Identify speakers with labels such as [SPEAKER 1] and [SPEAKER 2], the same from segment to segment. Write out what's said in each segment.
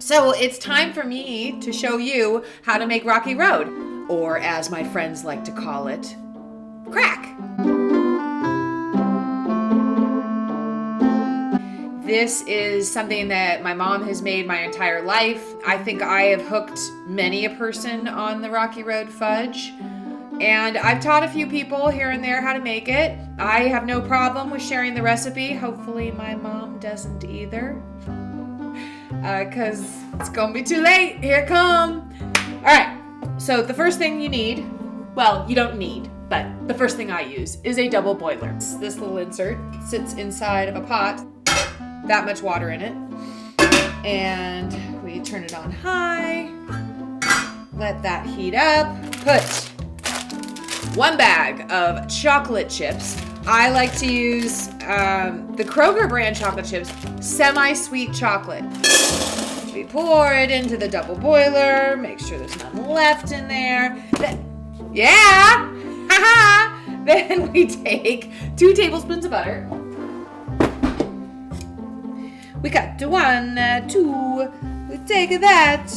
[SPEAKER 1] So it's time for me to show you how to make Rocky Road, or as my friends like to call it, crack. This is something that my mom has made my entire life. I think I have hooked many a person on the Rocky Road fudge. And I've taught a few people here and there how to make it. I have no problem with sharing the recipe. Hopefully my mom doesn't either. Because it's going to be too late. Here it comes. All right. So the first thing you need, well, you don't need, but the first thing I use is a double boiler. This little insert sits inside of a pot, that much water in it. And we turn it on high. Let that heat up. Put 1 bag of chocolate chips. I like to use the Kroger brand chocolate chips, semi-sweet chocolate. We pour it into the double boiler, make sure there's none left in there. Then we take 2 tablespoons of butter. We cut to 1, 2, we take that.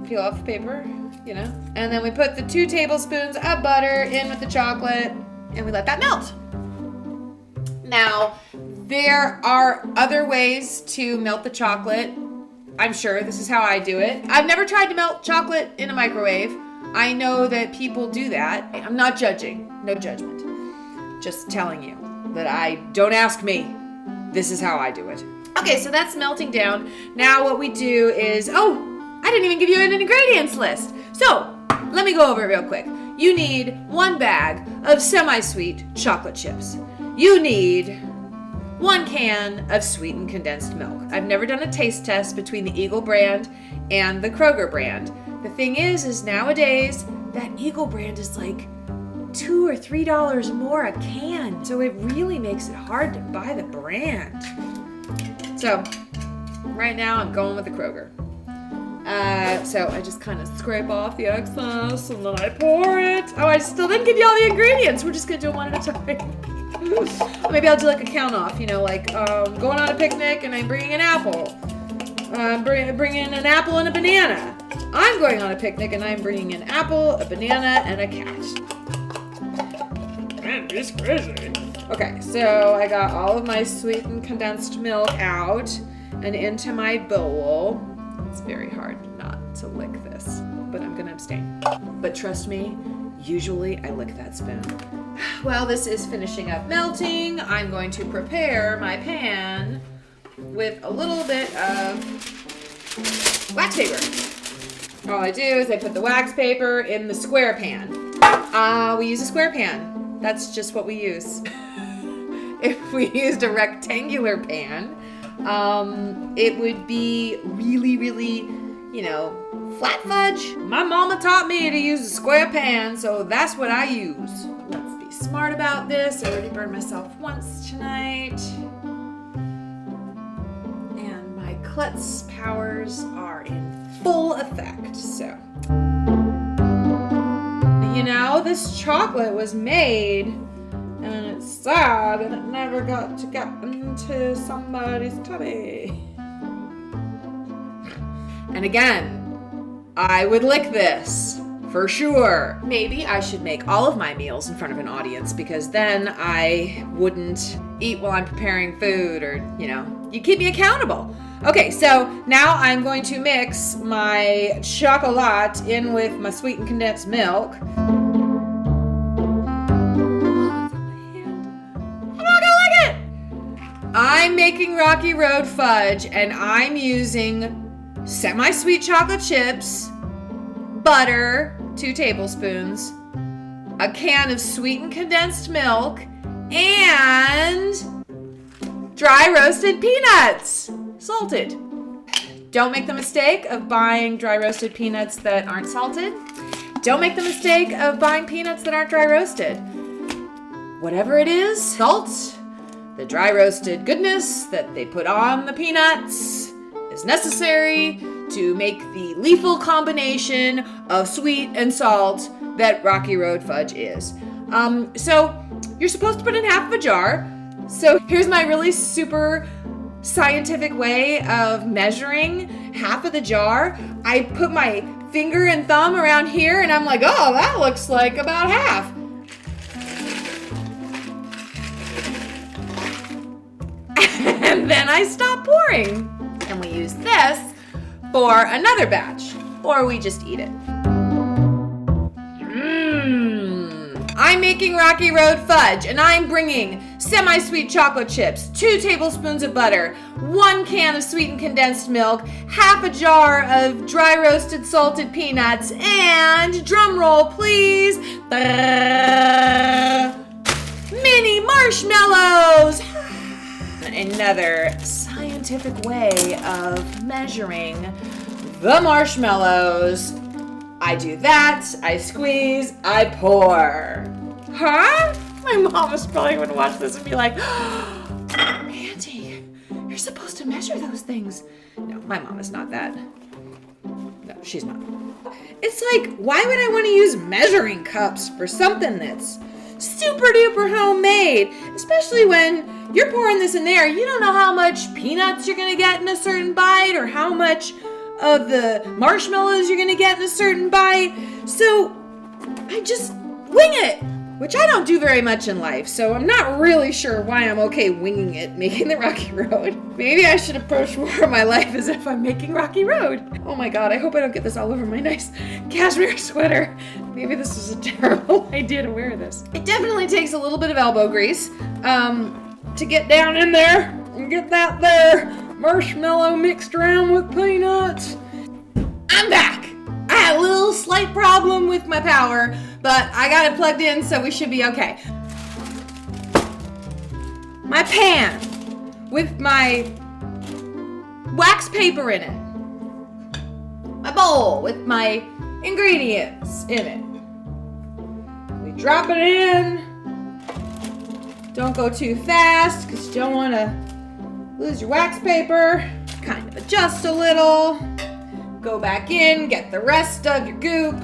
[SPEAKER 1] Peel off the paper. And then we put the 2 tablespoons of butter in with the chocolate and we let that melt. Now, there are other ways to melt the chocolate. I'm sure this is how I do it. I've never tried to melt chocolate in a microwave. I know that people do that. I'm not judging, no judgment. Just telling you that don't ask me. This is how I do it. Okay, so that's melting down. Now what we do is, I didn't even give you an ingredients list. So, let me go over it real quick. You need 1 bag of semi-sweet chocolate chips. You need 1 can of sweetened condensed milk. I've never done a taste test between the Eagle brand and the Kroger brand. The thing is nowadays, that Eagle brand is like $2 or $3 more a can. So it really makes it hard to buy the brand. So, right now I'm going with the Kroger. So I just kind of scrape off the excess and then I pour it. Oh, I still didn't give you all the ingredients. We're just going to do 1 at a time. Maybe I'll do like a count off, going on a picnic and I'm bringing an apple. Bringing an apple and a banana. I'm going on a picnic and I'm bringing an apple, a banana, and a cat. Man, this is crazy. Okay, so I got all of my sweetened condensed milk out and into my bowl. It's very hard not to lick this, but I'm gonna abstain. But trust me, usually I lick that spoon. While this is finishing up melting, I'm going to prepare my pan with a little bit of wax paper. All I do is I put the wax paper in the square pan. We use a square pan. That's just what we use. If we used a rectangular pan, it would be really, really, flat fudge. My mama taught me to use a square pan, so that's what I use. Let's be smart about this. I already burned myself once tonight. And my klutz powers are in full effect, so. This chocolate was made and it's sad and it never got to get into somebody's tummy. And again, I would lick this for sure. Maybe I should make all of my meals in front of an audience because then I wouldn't eat while I'm preparing food or, you keep me accountable. Okay, so now I'm going to mix my chocolate in with my sweetened condensed milk. I'm making Rocky Road fudge and I'm using semi-sweet chocolate chips, butter, 2 tablespoons, a can of sweetened condensed milk, and dry roasted peanuts, salted. Don't make the mistake of buying dry roasted peanuts that aren't salted. Don't make the mistake of buying peanuts that aren't dry roasted. Whatever it is, salt, the dry roasted goodness that they put on the peanuts is necessary to make the lethal combination of sweet and salt that Rocky Road fudge is. So you're supposed to put in half of a jar. So here's my really super scientific way of measuring half of the jar. I put my finger and thumb around here and I'm like, oh, that looks like about half. And then I stop pouring. And we use this for another batch, or we just eat it. I'm making Rocky Road fudge, and I'm bringing semi-sweet chocolate chips, 2 tablespoons of butter, 1 can of sweetened condensed milk, half a jar of dry roasted salted peanuts, and drum roll please, mini marshmallows. Another scientific way of measuring the marshmallows. I do that, I squeeze, I pour. Huh? My mom is probably going to watch this and be like, oh, Mandy, you're supposed to measure those things. No, my mom is not that. No, she's not. It's like, why would I want to use measuring cups for something that's super duper homemade? Especially when you're pouring this in there, you don't know how much peanuts you're going to get in a certain bite or how much of the marshmallows you're gonna get in a certain bite. So I just wing it, which I don't do very much in life. So I'm not really sure why I'm okay winging it, making the Rocky Road. Maybe I should approach more of my life as if I'm making Rocky Road. Oh my God, I hope I don't get this all over my nice cashmere sweater. Maybe this is a terrible idea to wear this. It definitely takes a little bit of elbow grease to get down in there and get that there marshmallow mixed around with peanuts. I'm back. I had a little slight problem with my power, but I got it plugged in, so we should be okay. My pan with my wax paper in it. My bowl with my ingredients in it. We drop it in. Don't go too fast because you don't want to lose your wax paper. Kind of adjust a little. Go back in, get the rest of your goop.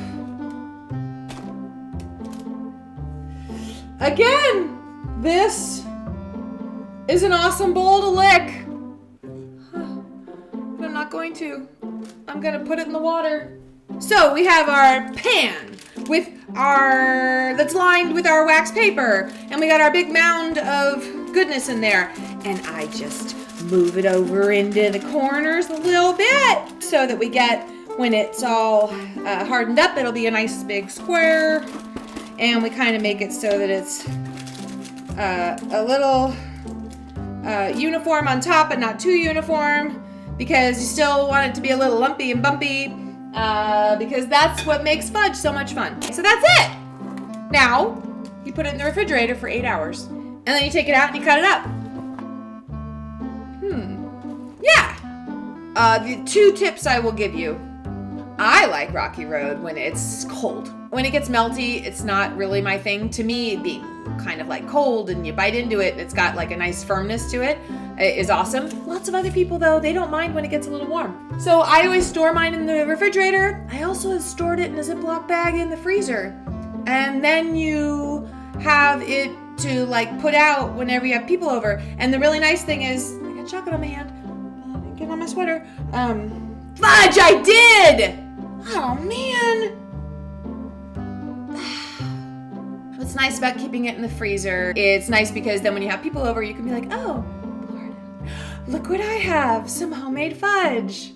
[SPEAKER 1] Again, this is an awesome bowl to lick. But I'm not going to. I'm gonna put it in the water. So we have our pan with that's lined with our wax paper, and we got our big mound of goodness in there, and I just move it over into the corners a little bit so that we get, when it's all hardened up, it'll be a nice big square, and we kind of make it so that it's a little uniform on top but not too uniform, because you still want it to be a little lumpy and bumpy, because that's what makes fudge so much fun. So that's it. Now you put it in the refrigerator for 8 hours, and then you take it out and you cut it up. Yeah. The 2 tips I will give you. I like Rocky Road when it's cold. When it gets melty, it's not really my thing. To me, being kind of like cold and you bite into it and it's got like a nice firmness to it is awesome. Lots of other people, though, they don't mind when it gets a little warm. So I always store mine in the refrigerator. I also have stored it in a Ziploc bag in the freezer. And then you have it to like put out whenever you have people over. And the really nice thing is, I got chocolate on my hand. Get on my sweater. Fudge, I did! Oh, man. What's nice about keeping it in the freezer, it's nice because then when you have people over, you can be like, oh, Lord, look what I have, some homemade fudge.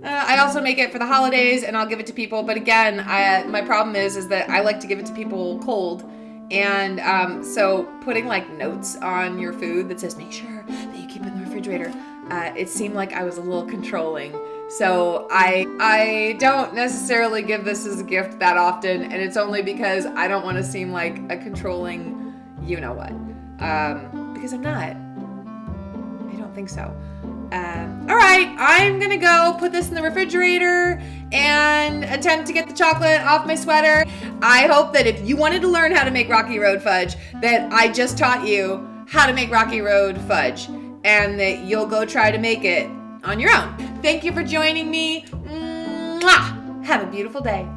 [SPEAKER 1] I also make it for the holidays, and I'll give it to people. But again, my problem is that I like to give it to people cold. And so putting like notes on your food that says, make sure that you keep it in the refrigerator, it seemed like I was a little controlling. So I don't necessarily give this as a gift that often, and it's only because I don't want to seem like a controlling you-know-what. Because I'm not. I don't think so. All right, I'm gonna go put this in the refrigerator and attempt to get the chocolate off my sweater. I hope that if you wanted to learn how to make Rocky Road fudge, that I just taught you how to make Rocky Road fudge, and that you'll go try to make it on your own. Thank you for joining me. Mwah! Have a beautiful day.